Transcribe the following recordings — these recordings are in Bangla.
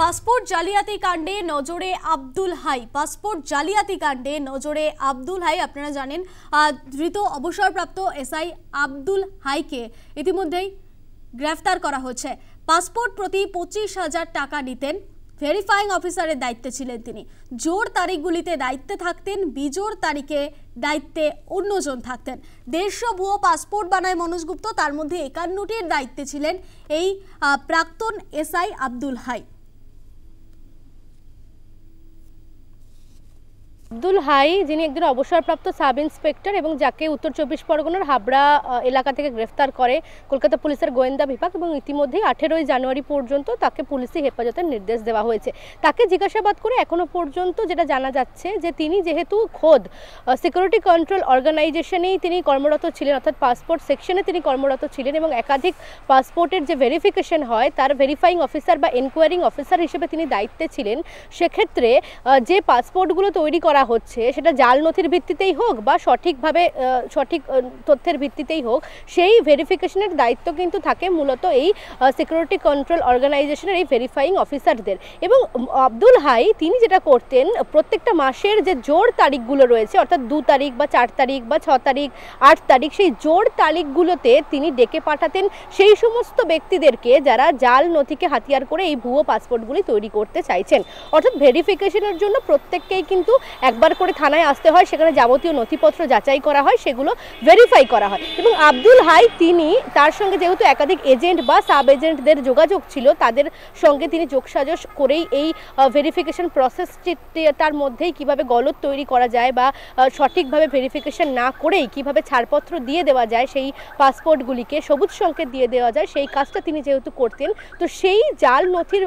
পাসপোর্ট জালিয়াতি কাণ্ডে নজরে আব্দুল হাই। পাসপোর্ট জালিয়াতি কাণ্ডে নজরে আব্দুল হাই। আপনারা জানেন ধৃত অবসরপ্রাপ্ত এসআই আব্দুল হাইকে ইতিমধ্যেই গ্রেফতার করা হয়েছে। পাসপোর্ট প্রতি 25,000 টাকা নিতেন। ভেরিফাইং অফিসারের দায়িত্বে ছিলেন তিনি। জোর তারিখগুলিতে দায়িত্বে থাকতেন, বিজোড় তারিখে দায়িত্বে অন্যজন থাকতেন। 150 ভুয়ো পাসপোর্ট বানায় মনোজ গুপ্ত, তার মধ্যে 51টির দায়িত্বে ছিলেন এই প্রাক্তন এসআই আব্দুল হাই। আব্দুল হাই যিনি একজন অবসরপ্রাপ্ত সাব ইন্সপেক্টর এবং যাকে উত্তর 24 পরগনার হাবড়া এলাকা থেকে গ্রেফতার করে কলকাতা পুলিশের গোয়েন্দা বিভাগ এবং ইতিমধ্যেই 18ই জানুয়ারি পর্যন্ত তাকে পুলিশি হেফাজতের নির্দেশ দেওয়া হয়েছে। তাকে জিজ্ঞাসাবাদ করে এখনো পর্যন্ত যেটা জানা যাচ্ছে যে তিনি যেহেতু খোদ সিকিউরিটি কন্ট্রোল অর্গানাইজেশনেই তিনি কর্মরত ছিলেন, অর্থাৎ পাসপোর্ট সেকশনে তিনি কর্মরত ছিলেন এবং একাধিক পাসপোর্টের যে ভেরিফিকেশন হয় তার ভেরিফাইং অফিসার বা এনকোয়ারিং অফিসার হিসেবে তিনি দায়িত্বে ছিলেন। সেক্ষেত্রে যে পাসপোর্টগুলো তৈরি করা হচ্ছে সেটা জাল নথির ভিত্তিতেই হোক বা সঠিকভাবে সঠিক তথ্যের ভিত্তিতেই হোক, সেই ভেরিফিকেশনের দায়িত্ব কিন্তু থাকে মূলত এই সিকিউরিটি কন্ট্রোল অর্গানাইজেশনের এই ভেরিফাইং অফিসারদের। এবং আব্দুল হাই তিনি যেটা করতেন, প্রত্যেকটা মাসের যে জোড় তারিখগুলো রয়েছে, অর্থাৎ 2 তারিখ বা 4 তারিখ বা 6 তারিখ 8 তারিখ, সেই জোড় তারিখগুলোতে তিনি ডেকে পাঠাতেন সেই সমস্ত ব্যক্তিদেরকে যারা জাল নথিকে হাতিয়ার করে এই ভুয়ো পাসপোর্টগুলি তৈরি করতে চাইছেন। অর্থাৎ ভেরিফিকেশনের জন্য প্রত্যেককেই কিন্তু একবার করে থানায় আসতে হয়, সেখানে যাবতীয় নথিপত্র যাচাই করা হয়, সেগুলো ভেরিফাই করা হয়। এবং আব্দুল হাই তিনি তার সঙ্গে যেহেতু একাধিক এজেন্ট বা সাব এজেন্টদের যোগাযোগ ছিল, তাদের সঙ্গে তিনি যোগসাজশ করেই এই ভেরিফিকেশন প্রসেসটি তার মধ্যেই কিভাবে গলত তৈরি করা যায় বা সঠিকভাবে ভেরিফিকেশন না করেই কিভাবে ছাড়পত্র দিয়ে দেওয়া যায়, সেই পাসপোর্টগুলিকে সবুজ সংকেত দিয়ে দেওয়া যায়, সেই কাজটা তিনি যেহেতু করতেন, তো সেই জাল নথির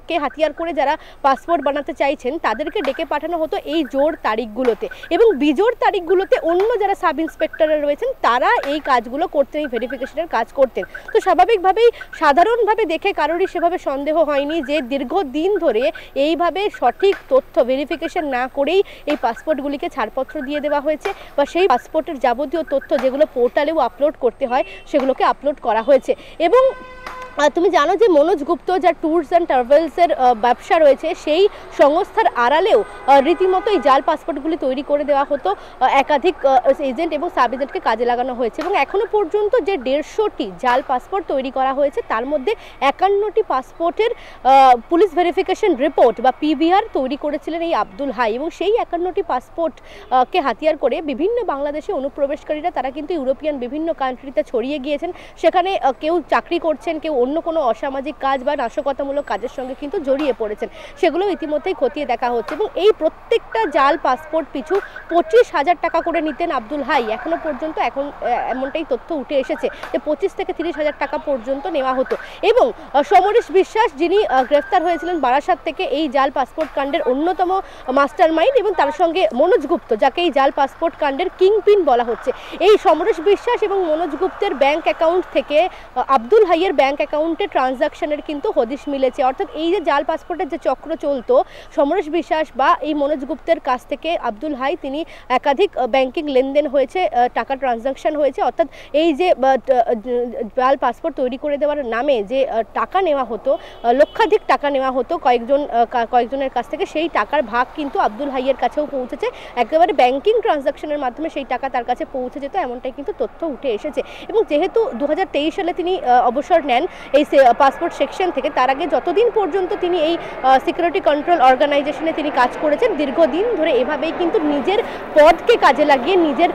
কে হাতিয়ার করে যারা পাসপোর্ট বানাতে চাইছেন তাদেরকে ডেকে পাঠানো হতো এই জোড় তারিখগুলোতে। এবং বিজোড় তারিখগুলোতে অন্য যারা সাব ইন্সপেক্টররা রয়েছেন তারা এই কাজগুলো করতেন, এই ভেরিফিকেশনের কাজ করতেন। তো স্বাভাবিকভাবেই সাধারণভাবে দেখে কারোরই সেভাবে সন্দেহ হয়নি যে দীর্ঘদিন ধরে এইভাবে সঠিক তথ্য ভেরিফিকেশন না করেই এই পাসপোর্টগুলিকে ছাড়পত্র দিয়ে দেওয়া হয়েছে বা সেই পাসপোর্টের যাবতীয় তথ্য যেগুলো পোর্টালেও আপলোড করতে হয় সেগুলোকে আপলোড করা হয়েছে। এবং তুমি জানো যে মনোজ গুপ্ত যার ট্যুরস অ্যান্ড ট্রাভেলসের ব্যবসা রয়েছে, সেই সংস্থার আড়ালেও রীতিমতো এই জাল পাসপোর্টগুলি তৈরি করে দেওয়া হতো। একাধিক এজেন্ট এবং সাব এজেন্টকে কাজে লাগানো হয়েছে এবং এখনও পর্যন্ত যে 150টি জাল পাসপোর্ট তৈরি করা হয়েছে তার মধ্যে 51টি পাসপোর্টের পুলিশ ভেরিফিকেশন রিপোর্ট বা পিভিআর তৈরি করেছিলেন এই আব্দুল হাই। এবং সেই 51টি পাসপোর্টকে হাতিয়ার করে বিভিন্ন বাংলাদেশি অনুপ্রবেশকারীরা তারা কিন্তু ইউরোপিয়ান বিভিন্ন কান্ট্রিতে ছড়িয়ে গিয়েছেন। সেখানে কেউ চাকরি করছেন, কেউ অন্য কোনো অসামাজিক কাজ বা নাশকতামূলক কাজের সঙ্গে কিন্তু জড়িয়ে পড়েছেন, সেগুলো ইতিমধ্যেই খতিয়ে দেখা হচ্ছে। এবং এই প্রত্যেকটা জাল পাসপোর্ট পিছু 25,000 টাকা করে নিতেন আব্দুল হাই। এখনো পর্যন্ত এমনটাই তথ্য উঠে এসেছে যে 25 থেকে 30,000 টাকা পর্যন্ত নেওয়া হতো। এবং সমরেশ বিশ্বাস যিনি গ্রেফতার হয়েছিলেন বারাসাত থেকে এই জাল পাসপোর্ট কাণ্ডের অন্যতম মাস্টার মাইন্ড, এবং তার সঙ্গে মনোজ গুপ্ত যাকে এই জাল পাসপোর্ট কাণ্ডের কিংপিন বলা হচ্ছে, এই সমরেশ বিশ্বাস এবং মনোজ গুপ্তের ব্যাংক অ্যাকাউন্ট থেকে আব্দুল হাইয়ের ব্যাংক অ্যাকাউন্টে ট্রানজাকশনের কিন্তু হদিশ মিলেছে। অর্থাৎ এই যে জাল পাসপোর্টের যে চক্র চলতো, সমরেশ বিশ্বাস বা এই মনোজ গুপ্তের কাছ থেকে আব্দুল হাই তিনি একাধিক ব্যাংকিং লেনদেন হয়েছে, টাকা ট্রানজাকশন হয়েছে। অর্থাৎ এই যে জাল পাসপোর্ট তৈরি করে দেওয়ার নামে যে টাকা নেওয়া হতো, লক্ষাধিক টাকা নেওয়া হতো কয়েকজনের কাছ থেকে, সেই টাকার ভাগ কিন্তু আব্দুল হাইয়ের কাছেও পৌঁছেছে। একেবারে ব্যাংকিং ট্রানজাকশনের মাধ্যমে সেই টাকা তার কাছে পৌঁছে যেত, এমনটাই কিন্তু তথ্য উঠে এসেছে। এবং যেহেতু 2023 সালে তিনি অবসর নেন এই পাসপোর্ট সেকশন থেকে, তার আগে যতদিন পর্যন্ত তিনি এই সিকিউরিটি কন্ট্রোল অর্গানাইজেশনে তিনি কাজ করেছেন, দীর্ঘদিন ধরে এভাবেই কিন্তু নিজের পদকে কাজে লাগিয়ে নিজের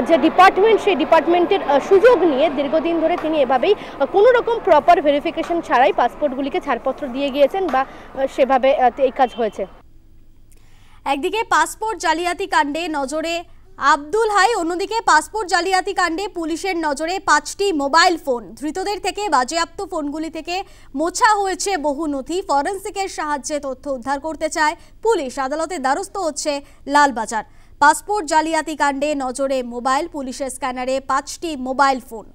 যে ডিপার্টমেন্ট সেই ডিপার্টমেন্টের সুযোগ নিয়ে দীর্ঘদিন ধরে তিনি এভাবেই কোনো রকম প্রপার ভেরিফিকেশন ছাড়াই পাসপোর্টগুলিকে ছাড়পত্র দিয়ে গিয়েছেন বা সেভাবে এই কাজ হয়েছে। একদিকে পাসপোর্ট জালিয়াতি কাণ্ডে নজরে আব্দুল হাই, অন্যদিকে পাসপোর্ট জালিয়াতি কাণ্ডে পুলিশের নজরে 5টি মোবাইল ফোন। ধৃতদের থেকে বাজেয়াপ্ত ফোনগুলি থেকে মোছা হয়েছে বহু নথি। ফরেনসিকের সাহায্যে তথ্য উদ্ধার করতে চায় পুলিশ। আদালতের দ্বারস্থ হচ্ছে লালবাজার। পাসপোর্ট জালিয়াতি কাণ্ডে নজরে মোবাইল, পুলিশের স্ক্যানারে 5টি মোবাইল ফোন।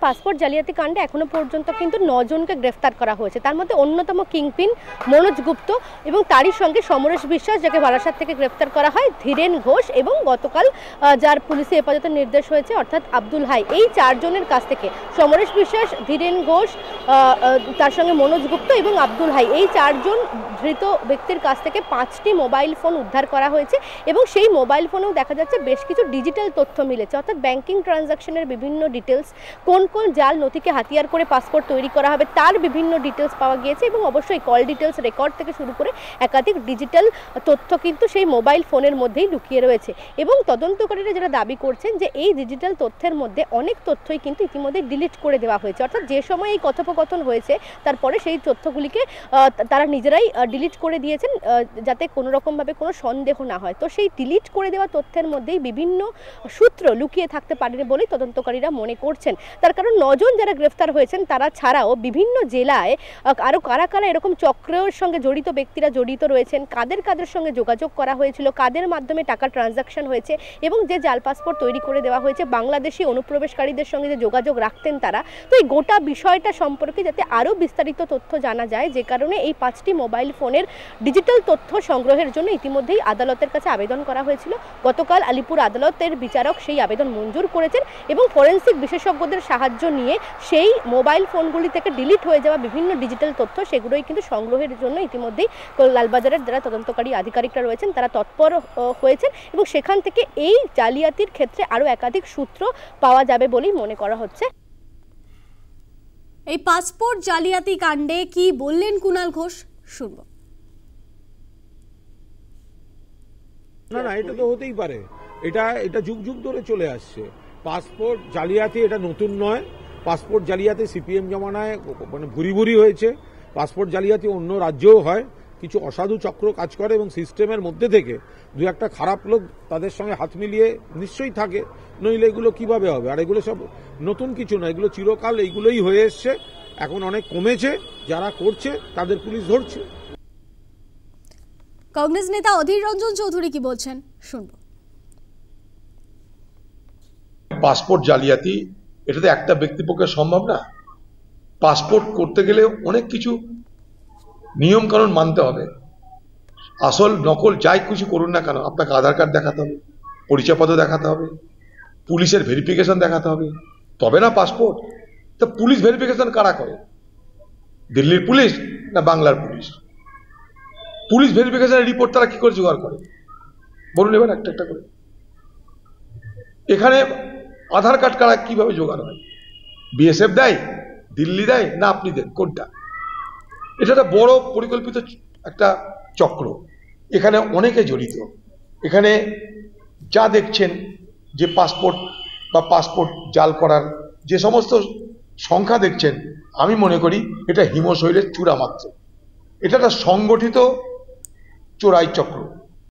পাসপোর্ট জালিয়াতি কাণ্ডে এখনো পর্যন্ত কিন্তু 9 জনকে গ্রেফতার করা হয়েছে। তার মধ্যে অন্যতম কিংপিন মনোজ গুপ্ত এবং তারই সঙ্গে সমরেশ বিশ্বাস, যাকে বারাসাত থেকে গ্রেফতার করা হয়, ধীরেন ঘোষ এবং গতকাল যার পুলিশে হেফাজতের নির্দেশ হয়েছে অর্থাৎ আব্দুল হাই। এই 4 জনের কাছ থেকে সমরেশ বিশ্বাস, ধীরেন ঘোষ, তার সঙ্গে মনোজ গুপ্ত এবং আব্দুল হাই, এই 4 জন ধৃত ব্যক্তির কাছ থেকে 5টি মোবাইল ফোন উদ্ধার করা হয়েছে এবং সেই মোবাইল ফোনেও দেখা যাচ্ছে বেশ কিছু ডিজিটাল তথ্য মিলেছে, অর্থাৎ ব্যাংকিং ট্রানজাকশনের বিভিন্ন ডিটেলস, কোন কোন জাল নথিকে হাতিয়ার করে পাসপোর্ট তৈরি করা হবে তার বিভিন্ন ডিটেলস পাওয়া গিয়েছে এবং অবশ্যই কল ডিটেলস রেকর্ড থেকে শুরু করে একাধিক ডিজিটাল তথ্য কিন্তু সেই মোবাইল ফোনের মধ্যেই লুকিয়ে রয়েছে। এবং তদন্তকারীরা যারা দাবি করছেন যে এই ডিজিটাল তথ্যের মধ্যে অনেক তথ্যই কিন্তু ইতিমধ্যে ডিলিট করে দেওয়া হয়েছে, অর্থাৎ যে সময় এই কথোপকথন হয়েছে তারপরে সেই তথ্যগুলিকে তারা নিজেরাই ডিলিট করে দিয়েছেন যাতে কোনো রকমভাবে কোনো সন্দেহ না হয়। তো সেই ডিলিট করে দেওয়া তথ্যের মধ্যেই বিভিন্ন সূত্র লুকিয়ে থাকতে পারে বলেই তদন্তকারীরা মনে করছেন। তার কারণ 9 জন যারা গ্রেফতার হয়েছেন তারা ছাড়াও বিভিন্ন জেলায় আরও কারা কারা এরকম চক্রের সঙ্গে জড়িত ব্যক্তিরা জড়িত রয়েছেন, কাদের কাদের সঙ্গে যোগাযোগ করা হয়েছিল, কাদের মাধ্যমে টাকা ট্রানজাকশন হয়েছে এবং যে জাল পাসপোর্ট তৈরি করে দেওয়া হয়েছে বাংলাদেশি অনুপ্রবেশকারীদের সঙ্গে যে যোগাযোগ রাখতেন তারা, তো এই গোটা বিষয়টা সম্পর্কে যাতে আরও বিস্তারিত তথ্য জানা যায়, যে কারণে এই 5টি মোবাইল ফোনের ডিজিটাল তথ্য সংগ্রহের জন্য ইতিমধ্যেই আদালতের কাছে আবেদন করা হয়েছিল। গতকাল আলিপুর আদালতের বিচারক সেই আবেদন মঞ্জুর করেছেন এবং ফরেন্সিক বিশেষজ্ঞদের সাহায্য নিয়ে সেই মোবাইল ফোনগুলি থেকে ডিলিট হয়ে যাওয়া বিভিন্ন ডিজিটাল তথ্য সেগুলোই কিন্তু সংগ্রহের জন্য ইতিমধ্যেই লালবাজারের যারা তদন্তকারী আধিকারিকরা রয়েছেন তারা তৎপর হয়েছেন এবং সেখান থেকে এই জালিয়াতির ক্ষেত্রে আরও একাধিক সূত্র পাওয়া যাবে বলেই মনে করা হচ্ছে। এই পাসপোর্ট জালিয়াতি কাণ্ডে কি বললেন কুণাল ঘোষ, শুনব। না না, এটা তো হতেই পারে, এটা যুগ যুগ ধরে চলে আসছে। পাসপোর্ট জালিয়াতি এটা নতুন নয়। পাসপোর্ট জালিয়াতি সিপিএম জমানায় মানে ভুরি ভুরি হয়েছে। পাসপোর্ট জালিয়াতি অন্য রাজ্যেও হয়, কিছু অসাধু চক্র কাজ করে এবং সিস্টেমের মধ্যে থেকে দু একটা খারাপ লোক তাদের সঙ্গে হাত মিলিয়ে নিশ্চয়ই থাকে, নইলে এগুলো কিভাবে হবে। আর এগুলো সব নতুন কিছু না, এগুলো চিরকাল এইগুলোই হয়ে এসছে। এখন অনেক কমেছে, যারা করছে তাদের পুলিশ ধরছে। কংগ্রেস নেতা অধীর রঞ্জন চৌধুরী কি বলছেন, শুনব। পাসপোর্ট জালিয়াতি এটা তো একটা ব্যক্তির পক্ষে সম্ভব না। পাসপোর্ট করতে গেলে অনেক কিছু নিয়ম কানুন মানতে হবে। আসল নকল যাই কিছু করুন না কেন আপনাকে আধার কার্ড দেখাতে হবে, পরিচয়পত্র দেখাতে হবে, পুলিশের ভেরিফিকেশন দেখাতে হবে, তবে না পাসপোর্ট। তা পুলিশ ভেরিফিকেশন কারা করে? দিল্লির পুলিশ না বাংলার পুলিশ? পুলিশ ভেরিফিকেশনের রিপোর্ট তারা কি করে জোগাড় করে বলুন এবার একটা একটা করে। এখানে আধার কার্ড কারা কিভাবে জোগাড় হয়? বিএসএফ দেয়, দিল্লি দেয়, না আপনি দেন, কোনটা? এটা একটা বড় পরিকল্পিত একটা চক্র, এখানে অনেকে জড়িত। এখানে যা দেখছেন যে পাসপোর্ট বা পাসপোর্ট জাল করার যে সমস্ত সংখ্যা দেখছেন, আমি মনে করি এটা হিমশৈলের চূড়া মাত্র। এটা একটা সংগঠিত চোরাই চক্র।